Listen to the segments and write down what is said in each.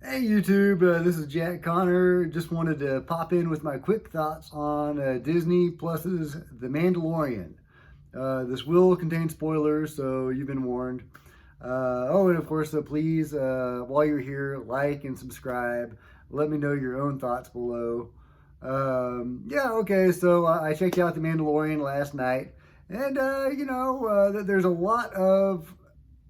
Hey YouTube, this is Jack Connor. Just wanted to pop in with my quick thoughts on Disney Plus's The Mandalorian. This will contain spoilers, so you've been warned. And of course, please, while you're here, like and subscribe. Let me know your own thoughts below. I checked out The Mandalorian last night, and there's a lot of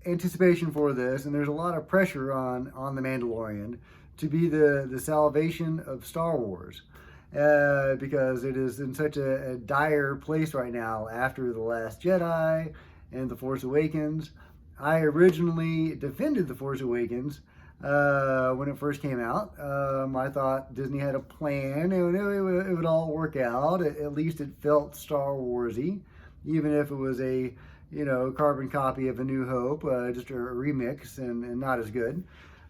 anticipation for this, and there's a lot of pressure on the Mandalorian to be the salvation of Star Wars, because it is in such a dire place right now after The Last Jedi and The Force Awakens. I originally defended The Force Awakens when it first came out. I thought Disney had a plan. It would all work out. At least it felt Star Warsy, even if it was a carbon copy of A New Hope, just a remix and not as good.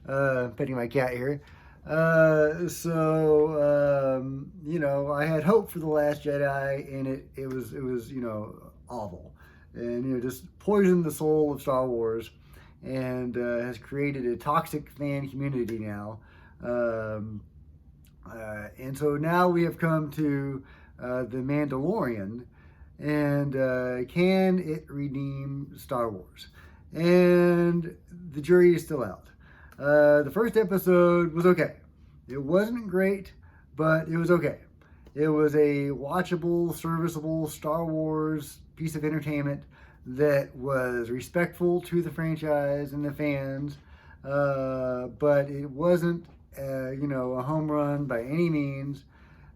Petting my cat here. I had hope for The Last Jedi, and it was awful, and just poisoned the soul of Star Wars, and has created a toxic fan community now. And so now we have come to The Mandalorian, and can it redeem Star Wars? And the jury is still out. The first episode was okay. It wasn't great, but it was okay. It was a watchable, serviceable Star Wars piece of entertainment that was respectful to the franchise and the fans, but it wasn't, a home run by any means.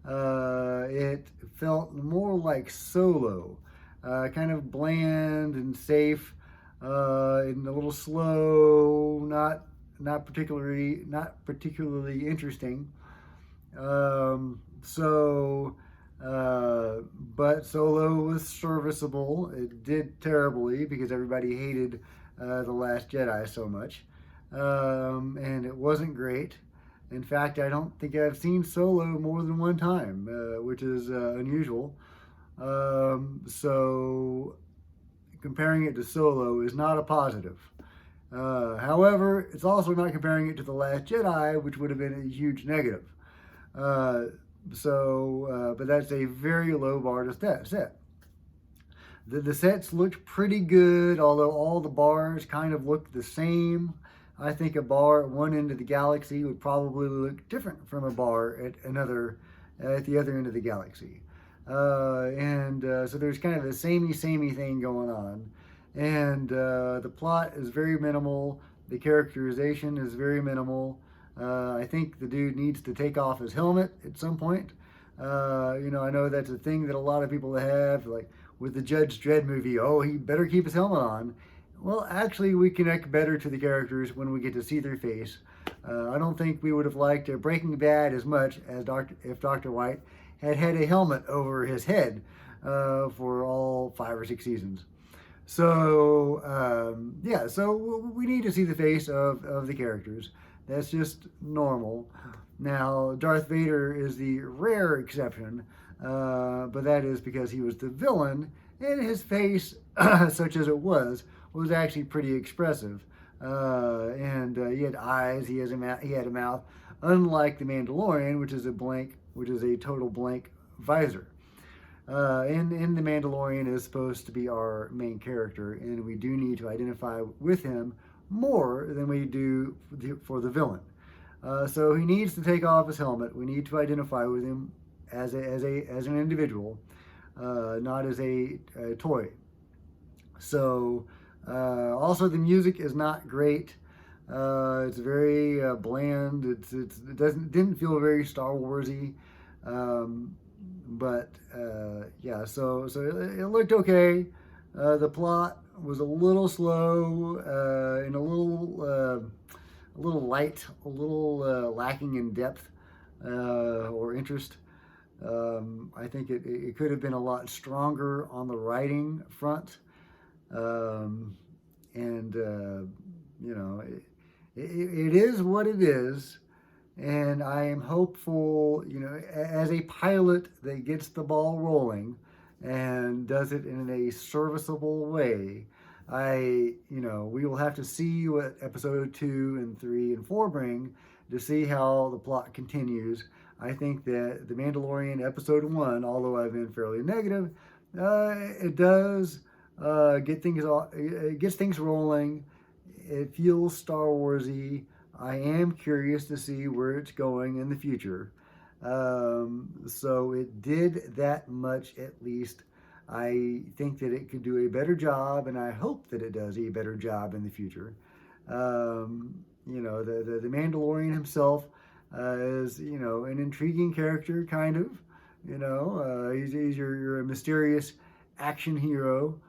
It felt more like Solo, kind of bland and safe, and a little slow, not particularly interesting. But Solo was serviceable. It did terribly because everybody hated The Last Jedi so much, and it wasn't great. In fact, I don't think I've seen Solo more than one time, which is unusual. So comparing it to Solo is not a positive. However, it's also not comparing it to The Last Jedi, which would have been a huge negative. But that's a very low bar to set. The sets looked pretty good, although all the bars kind of looked the same. I think a bar at one end of the galaxy would probably look different from a bar at the other end of the galaxy. So there's kind of a samey thing going on. And the plot is very minimal. The characterization is very minimal. I think the dude needs to take off his helmet at some point. I know that's a thing that a lot of people have, like with the Judge Dredd movie. Oh, he better keep his helmet on. Well, actually, we connect better to the characters when we get to see their face. I don't think we would have liked Breaking Bad as much as if Dr. White had a helmet over his head for all 5 or 6 seasons. So we need to see the face of the characters. That's just normal. Now, Darth Vader is the rare exception, but that is because he was the villain, and his face, such as it was actually pretty expressive. He had eyes, he had a mouth, unlike the Mandalorian, which is a total blank visor. And The Mandalorian is supposed to be our main character, and we do need to identify with him more than we do for the villain. So he needs to take off his helmet. We need to identify with him as an individual, not as a toy. So also the music is not great. It's very bland. Didn't feel very Star Warsy. So it looked okay. The plot was a little slow, and a little light, a little lacking in depth or interest. I think it could have been a lot stronger on the writing front. It is what it is. And I am hopeful, as a pilot that gets the ball rolling and does it in a serviceable way, we will have to see what episode 2 and 3 and 4 bring to see how the plot continues. I think that The Mandalorian episode 1, although I've been fairly negative, it does it gets things rolling. It feels Star Warsy. I am curious to see where it's going in the future. So it did that much at least. I think that it could do a better job, and I hope that it does a better job in the future. The Mandalorian himself is, an intriguing character, kind of. He's your mysterious action hero.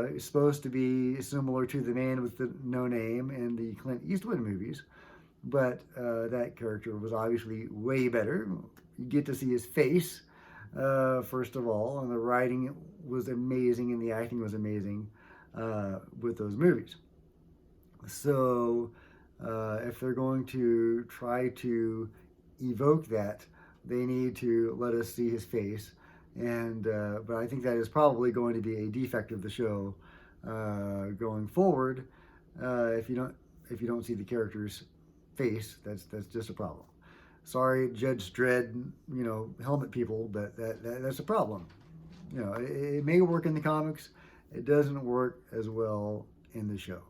He's supposed to be similar to the man with the no name in the Clint Eastwood movies, but that character was obviously way better. You get to see his face, first of all, and the writing was amazing and the acting was amazing with those movies. So if they're going to try to evoke that, they need to let us see his face. But I think that is probably going to be a defect of the show going forward. If you don't see the character's face, that's just a problem. Sorry, Judge Dredd, helmet people, but that's a problem. It may work in the comics, it doesn't work as well in the show.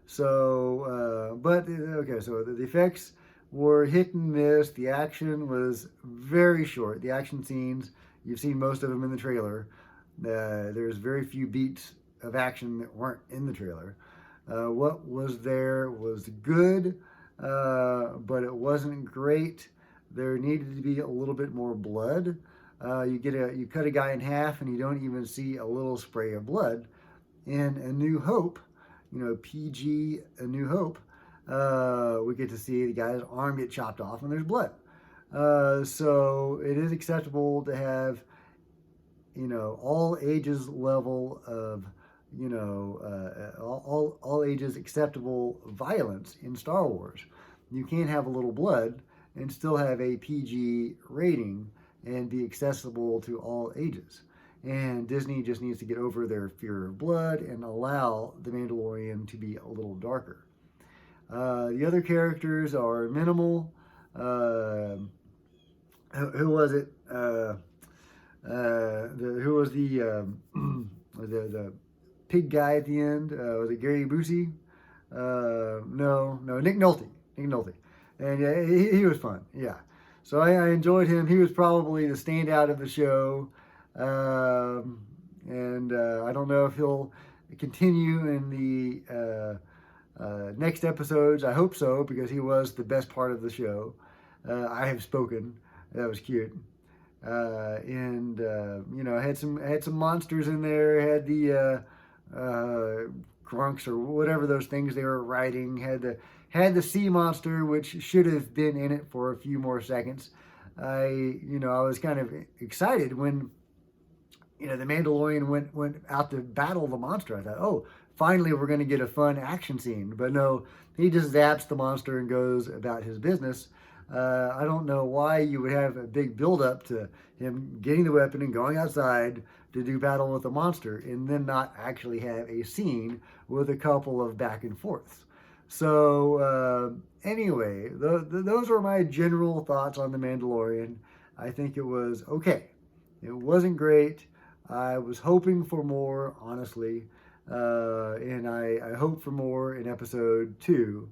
So, so the effects were hit and miss. The action was very short. The action scenes, you've seen most of them in the trailer. There's very few beats of action that weren't in the trailer. What was there was good, but it wasn't great. There needed to be a little bit more blood. You cut a guy in half and you don't even see a little spray of blood. In A New Hope, PG A New Hope, we get to see the guy's arm get chopped off and there's blood. So it is acceptable to have, all ages level of, all ages acceptable violence in Star Wars. You can't have a little blood and still have a PG rating and be accessible to all ages. And Disney just needs to get over their fear of blood and allow The Mandalorian to be a little darker. The other characters are minimal. Who was it? Who was the pig guy at the end? Was it Gary Busey? No, Nick Nolte. And yeah, he was fun. Yeah. So I enjoyed him. He was probably the standout of the show. I don't know if he'll continue in the next episodes. I hope so, because he was the best part of the show. I have spoken. That was cute. Had some monsters in there. Had the grunks or whatever those things they were riding. Had the sea monster, which should have been in it for a few more seconds. I was kind of excited when the Mandalorian went out to battle the monster. I thought, oh, finally we're going to get a fun action scene. But no, he just zaps the monster and goes about his business. I don't know why you would have a big build-up to him getting the weapon and going outside to do battle with the monster and then not actually have a scene with a couple of back and forths. So anyway, those are my general thoughts on The Mandalorian. I think it was okay. It wasn't great. I was hoping for more, honestly, and I hope for more in episode 2.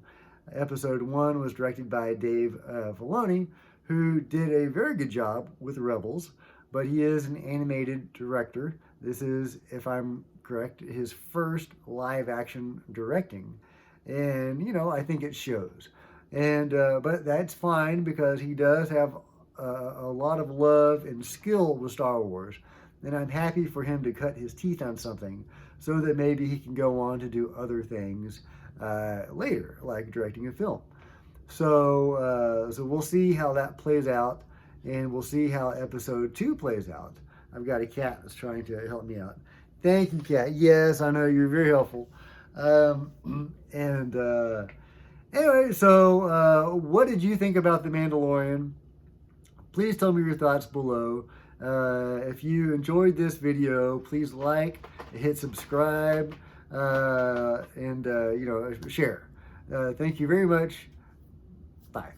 Episode 1 was directed by Dave Filoni, who did a very good job with Rebels, but he is an animated director. This is, if I'm correct, his first live-action directing. And, I think it shows. And but that's fine, because he does have a lot of love and skill with Star Wars. And I'm happy for him to cut his teeth on something so that maybe he can go on to do other things later, like directing a film. So we'll see how that plays out, and we'll see how episode 2 plays out. I've got a cat that's trying to help me out. Thank you, cat. Yes, I know, you're very helpful. Anyway, so what did you think about The Mandalorian? Please tell me your thoughts below. If you enjoyed this video, please like, hit subscribe. and share. Thank you very much. Bye.